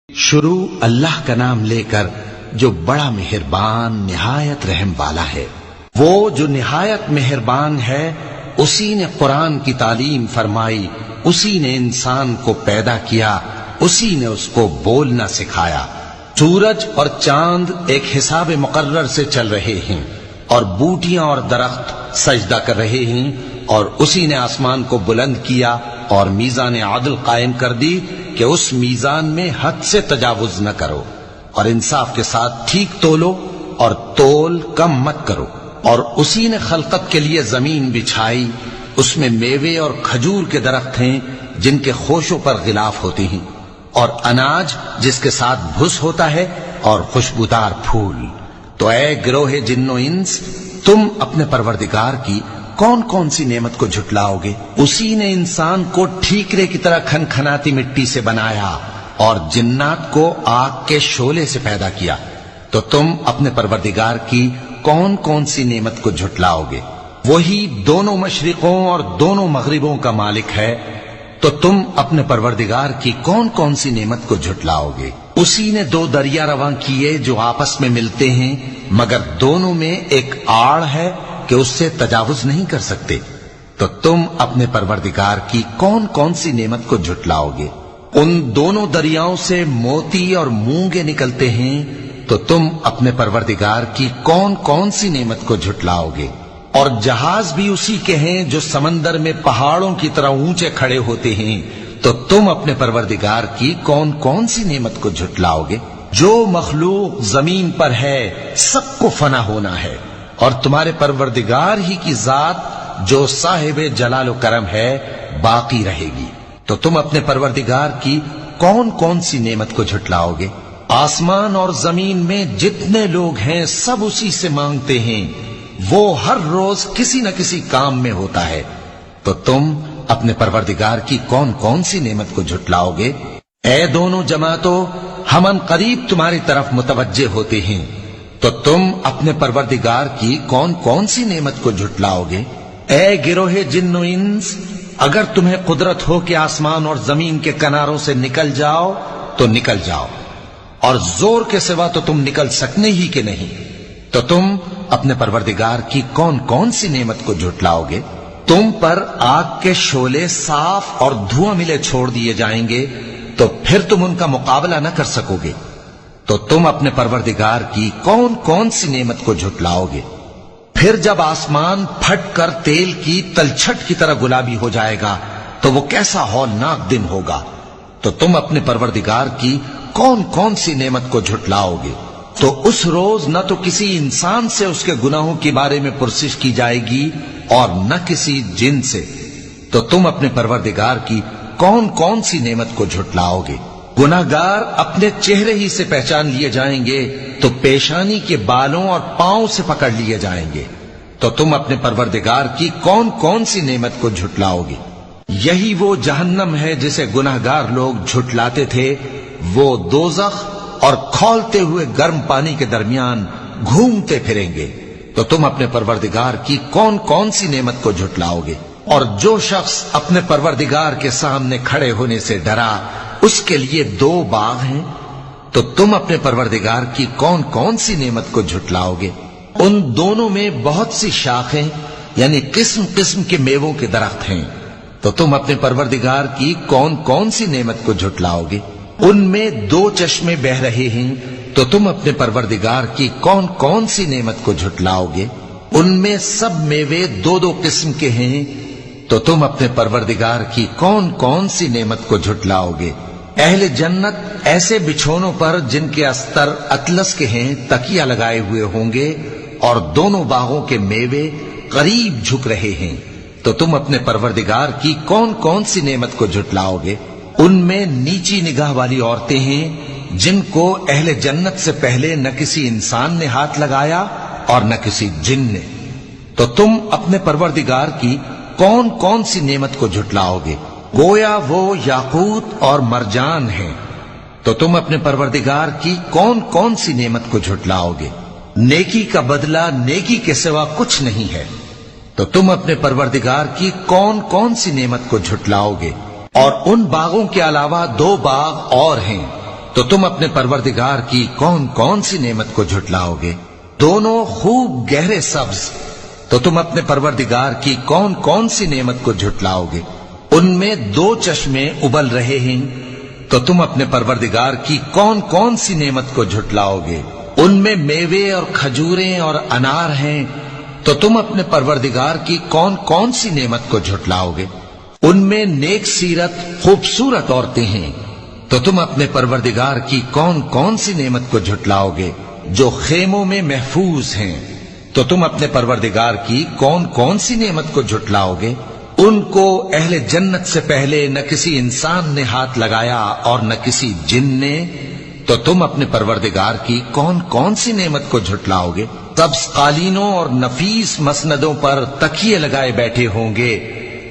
شروع اللہ کا نام لے کر جو بڑا مہربان نہایت رحم والا ہے۔ وہ جو نہایت مہربان ہے اسی نے قرآن کی تعلیم فرمائی، اسی نے انسان کو پیدا کیا، اسی نے اس کو بولنا سکھایا۔ سورج اور چاند ایک حساب مقرر سے چل رہے ہیں اور بوٹیاں اور درخت سجدہ کر رہے ہیں، اور اسی نے آسمان کو بلند کیا اور میزان عدل قائم کر دی کہ اس میزان میں حد سے تجاوز نہ کرو، اور انصاف کے ساتھ ٹھیک تولو اور تول کم مت کرو۔ اور اسی نے خلقت کے لیے زمین بچھائی، اس میں میوے اور کھجور کے درخت ہیں جن کے خوشوں پر غلاف ہوتے ہیں، اور اناج جس کے ساتھ بھس ہوتا ہے، اور خوشبودار پھول۔ تو اے گروہ جن و انس، تم اپنے پروردگار کی کون کون سی نعمت کو جھٹلاؤ گے؟ اسی نے انسان کو ٹھیکرے کی طرح کھنکھناتی مٹی سے بنایا اور جنات کو آگ کے شعلے سے پیدا کیا۔ تو تم اپنے پروردگار کی کون کون سی نعمت کو جھٹلاؤ گے؟ وہی دونوں مشرقوں اور دونوں مغربوں کا مالک ہے، تو تم اپنے پروردگار کی کون کون سی نعمت کو جھٹلاؤ گے؟ اسی نے دو دریا رواں کیے جو آپس میں ملتے ہیں، مگر دونوں میں ایک آڑ ہے کہ اس سے تجاوز نہیں کر سکتے۔ تو تم اپنے پروردگار کی کون کون سی نعمت کو جھٹلاؤ گے؟ ان دونوں دریاؤں سے موتی اور مونگے نکلتے ہیں، تو تم اپنے پروردگار کی کون کون سی نعمت کو جھٹلاؤ گے؟ اور جہاز بھی اسی کے ہیں جو سمندر میں پہاڑوں کی طرح اونچے کھڑے ہوتے ہیں، تو تم اپنے پروردگار کی کون کون سی نعمت کو جھٹلاؤ گے؟ جو مخلوق زمین پر ہے سب کو فنا ہونا ہے، اور تمہارے پروردگار ہی کی ذات جو صاحب جلال و کرم ہے باقی رہے گی۔ تو تم اپنے پروردگار کی کون کون سی نعمت کو جھٹلاؤ گے؟ آسمان اور زمین میں جتنے لوگ ہیں سب اسی سے مانگتے ہیں، وہ ہر روز کسی نہ کسی کام میں ہوتا ہے۔ تو تم اپنے پروردگار کی کون کون سی نعمت کو جھٹلاؤ گے؟ اے دونوں جماعتوں، ہم ان قریب تمہاری طرف متوجہ ہوتے ہیں، تو تم اپنے پروردگار کی کون کون سی نعمت کو جھٹلاؤ گے؟ اے گروہ جن و انس، اگر تمہیں قدرت ہو کہ آسمان اور زمین کے کناروں سے نکل جاؤ تو نکل جاؤ، اور زور کے سوا تو تم نکل سکنے ہی کہ نہیں، تو تم اپنے پروردگار کی کون کون سی نعمت کو جھٹلاؤ گے؟ تم پر آگ کے شعلے صاف اور دھواں ملے چھوڑ دیے جائیں گے، تو پھر تم ان کا مقابلہ نہ کر سکو گے۔ تو تم اپنے پروردگار کی کون کون سی نعمت کو جھٹلاؤ گے؟ پھر جب آسمان پھٹ کر تیل کی تلچھٹ کی طرح گلابی ہو جائے گا تو وہ کیسا ہولناک دن ہوگا۔ تو تم اپنے پروردگار کی کون کون سی نعمت کو جھٹلاؤ گے؟ تو اس روز نہ تو کسی انسان سے اس کے گناہوں کے بارے میں پرسش کی جائے گی اور نہ کسی جن سے۔ تو تم اپنے پروردگار کی کون کون سی نعمت کو جھٹلاؤ گے؟ گناہگار اپنے چہرے ہی سے پہچان لیے جائیں گے تو پیشانی کے بالوں اور پاؤں سے پکڑ لیے جائیں گے۔ تو تم اپنے پروردگار کی کون کون سی نعمت کو جھٹلاؤ گے؟ یہی وہ جہنم ہے جسے گناہگار لوگ جھٹلاتے تھے، وہ دوزخ اور کھولتے ہوئے گرم پانی کے درمیان گھومتے پھریں گے۔ تو تم اپنے پروردگار کی کون کون سی نعمت کو جھٹلاؤ گے؟ اور جو شخص اپنے پروردگار کے سامنے کھڑے ہونے سے ڈرا، اس کے لیے دو باغ ہیں، تو تم اپنے پروردگار کی کون کون سی نعمت کو جھٹلاؤ گے؟ ان دونوں میں بہت سی شاخیں یعنی قسم قسم کے میووں کے درخت ہیں، تو تم اپنے پروردگار کی کون کون سی نعمت کو جھٹلاؤ گے؟ ان میں دو چشمے بہ رہے ہیں، تو تم اپنے پروردگار کی کون کون سی نعمت کو جھٹلاؤ گے؟ ان میں سب میوے دو دو قسم کے ہیں، تو تم اپنے پروردگار کی کون کون سی نعمت کو جھٹلاؤ گے؟ اہل جنت ایسے بچھونوں پر جن کے استر اطلس کے ہیں تکیہ لگائے ہوئے ہوں گے، اور دونوں باغوں کے میوے قریب جھک رہے ہیں، تو تم اپنے پروردگار کی کون کون سی نعمت کو جھٹلاؤ گے؟ ان میں نیچی نگاہ والی عورتیں ہیں جن کو اہل جنت سے پہلے نہ کسی انسان نے ہاتھ لگایا اور نہ کسی جن نے۔ تو تم اپنے پروردگار کی کون کون سی نعمت کو جھٹلاؤ گے؟ گویا وہ یاقوت اور مرجان ہیں، تو تم اپنے پروردگار کی کون کون سی نعمت کو جھٹلاؤ گے؟ نیکی کا بدلہ نیکی کے سوا کچھ نہیں ہے، تو تم اپنے پروردگار کی کون کون سی نعمت کو جھٹلاؤ گے؟ اور ان باغوں کے علاوہ دو باغ اور ہیں، تو تم اپنے پروردگار کی کون کون سی نعمت کو جھٹلاؤ گے؟ دونوں خوب گہرے سبز، تو تم اپنے پروردگار کی کون کون سی نعمت کو جھٹلاؤ گے؟ ان میں 2 چشمے ابل رہے ہیں، تو تم اپنے پروردگار کی کون کون سی نعمت کو جھٹلاؤ گے؟ ان میں میوے اور کھجوریں اور انار ہیں، تو تم اپنے پروردگار کی کون کون سی نعمت کو جھٹلاؤ گے؟ ان میں نیک سیرت خوبصورت عورتیں ہیں، تو تم اپنے پروردگار کی کون کون سی نعمت کو جھٹلاؤ گے؟ جو خیموں میں محفوظ ہیں، تو تم اپنے پروردگار کی کون کون سی نعمت کو جھٹلاؤ گے؟ ان کو اہل جنت سے پہلے نہ کسی انسان نے ہاتھ لگایا اور نہ کسی جن نے، تو تم اپنے پروردگار کی کون کون سی نعمت کو جھٹلاؤ گے؟ سبز قالینوں اور نفیس مسندوں پر تکیے لگائے بیٹھے ہوں گے،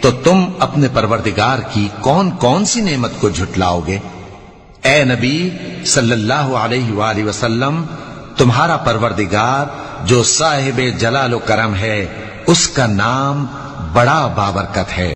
تو تم اپنے پروردگار کی کون کون سی نعمت کو جھٹلاؤ گے؟ اے نبی صلی اللہ علیہ وآلہ وسلم، تمہارا پروردگار جو صاحب جلال و کرم ہے، اس کا نام بڑا بابرکت ہے۔